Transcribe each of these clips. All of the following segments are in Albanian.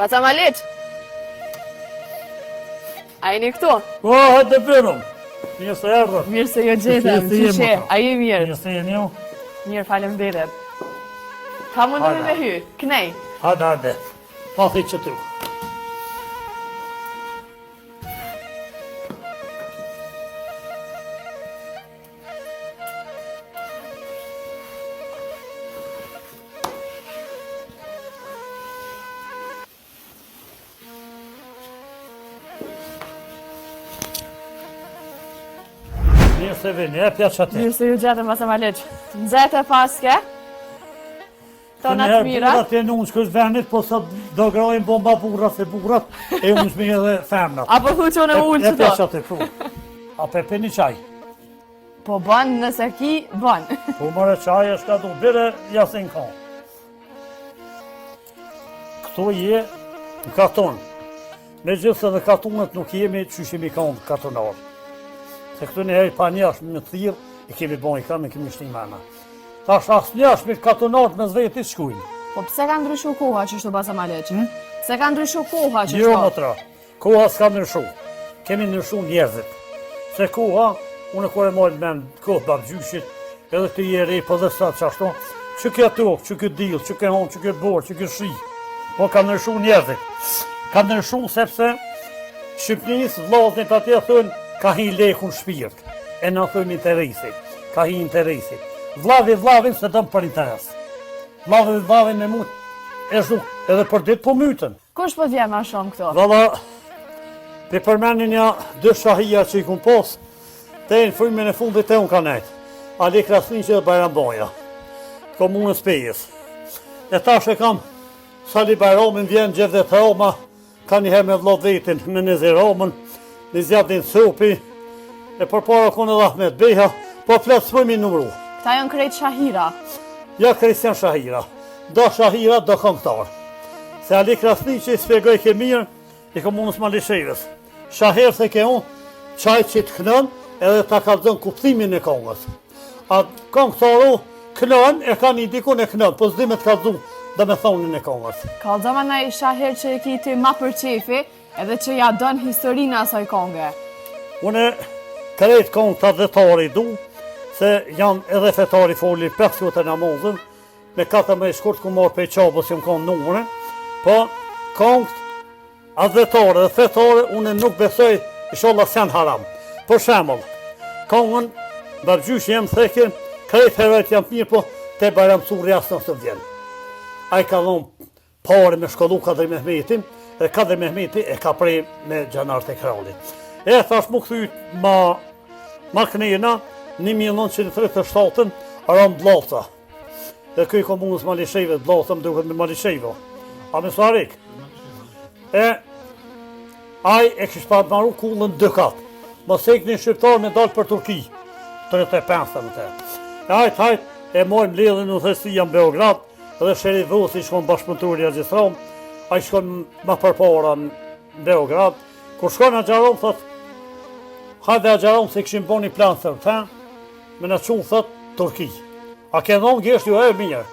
Baca Maliq? A jeni këtu? Po, hajtë të përëm. Mirë se erdhët. Mirë se jo gjetëm, qyshe, a je mirë? Mirë se jeni ju. Mirë, faleminderit. Ka mundemi me hy, knej. Hajde. Pa thi që tu. Mirë se vini, e pja që ati. Mirë se ju gjetëm, Baca Maliq. Nxete paske. Tona të mira. Burat e në unë shkës venit, po sa do grojnë bomba burat se burat, e unë shmi edhe femnat. Apo thu që në ullë që E pja to? që ati, fu. A pepe një qaj. Po ban, nëse ki, ban. Po mëre qaj është ka du, bire jasin ka. Këto je në karton. Me gjithë se në kartonet nuk jemi që shimi ka në kartonarë. Se këtu një heri pa njashme në thirë, i kemi bon i kam, i kemi shtim mena. Ta është asë njashme kartonarët me zveti shkujnë. Po pse ka ndryshu koha që shtu, Baca Maliq? Pse ka ndryshu koha që Jo, shtu? më tra, koha s'ka ndryshu. Kemi ndryshu njerëzit. Se koha, unë kore mojnë men kohë babgjyshit, edhe të jeri, po dhe sa që ashtu, që kjo tokë, që kjo dilë, që kjo honë, që kjo borë, që kjo shi. Po ka ndryshu njerëzit. Ka ndryshu sepse Shqipnisë, vllazët atje thënë, ka hi lekun shpirt, e në thëmë interesi, ka hi interesi. Vlavin se dëmë për interes. Vlavin me mund, e zhuk, edhe për ditë po mytën. Kush po vje ma shumë këto? Valla, pe përmenin një dë shahia që i kun posë, te në frimin e fundit e unë ka nejtë. Ali Krasniqi dhe Bajram Baja, komunës Pejës. E tash e kam, Sali Bajramin vjen Gjevdet Roma, ka njëherë me vllot vetin, me Nezi Romën, Nizjadin Sopi, e përpara kone dhe Ahmet Beha, po fletë s'pëmi numru. Këta janë krejt shahira. Ja Kristian Shahira, do Shahira, do këngëtar. Se Ali Krasniqi spjegoj ke mirë, i komunës Malishevës. Shaher se ke unë, qaj që të kënën, edhe ta ka dhënë kuptimin e këngës. A këngëtaru kënën, e ka një dikun e kënën, po s'di me të ka dhënë dhe me thonin e këngës. Ka zama na i shaher që e kiti ma për qefi, edhe që ja dënë historinë asaj konge. Une krejt këngë të dhetari du, se janë edhe fetari foli 5 të namazën, me 4 me shkurt ku marrë pej qabës që më kanë numëre, po këngët adhetare dhe fetare une nuk besoj inshallah sen haram. Për shembull, këngën Bargjysh jem theke, krejt herojt jam mirë, po te Bajram Surri asë nësë vjen. A i ka dhonë pare me shkollu Kadri Mehmetin, dhe Kadri Mehmeti e ka prej me gjanart e kralit. E thash mu këthyt ma knena, 1937 aram Blata. Dhe këj komunës Malisheve, Blata më duket me Malisheve. A me Sarik? E aj e kishë pa maru kullën 2 katë. Mos e një shqiptar me dalë për Turki, 35 më te. E hajt, e mojmë ledhen në thestia në Beograd, edhe Sheri Vosi shkon bashkëpunëtur i regjistron, a i shkon ma përpara në Beograd. Kur shkon a Gjaron, thot, hajde a Gjaron se këshim bo një plan thërë, me në qunë, thot, Turki. A ke dhonë gisht ju e mirë.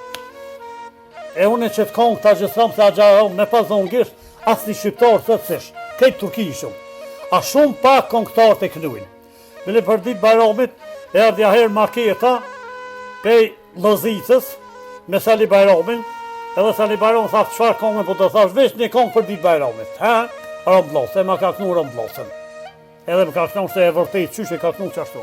E une që të kongë të a gjistron se a Gjaron, me pas dhonë gisht, asë një shqiptar, thot sesh, kejtë Turki i shumë. A shumë pak këngëtar të kënujnë. Bile për ditë Bajramit, e ardhja herë maketa, pej Lozicës, me Sali Bajramin, edhe Sali Bajram tha qëfar kongën po të thash, veç një kongë për ditë Bajramit. Ramblos, e ma ka kënu Ramblosen. Edhe më ka kënu se e vërtejt, qyshe ka kënu qashtu.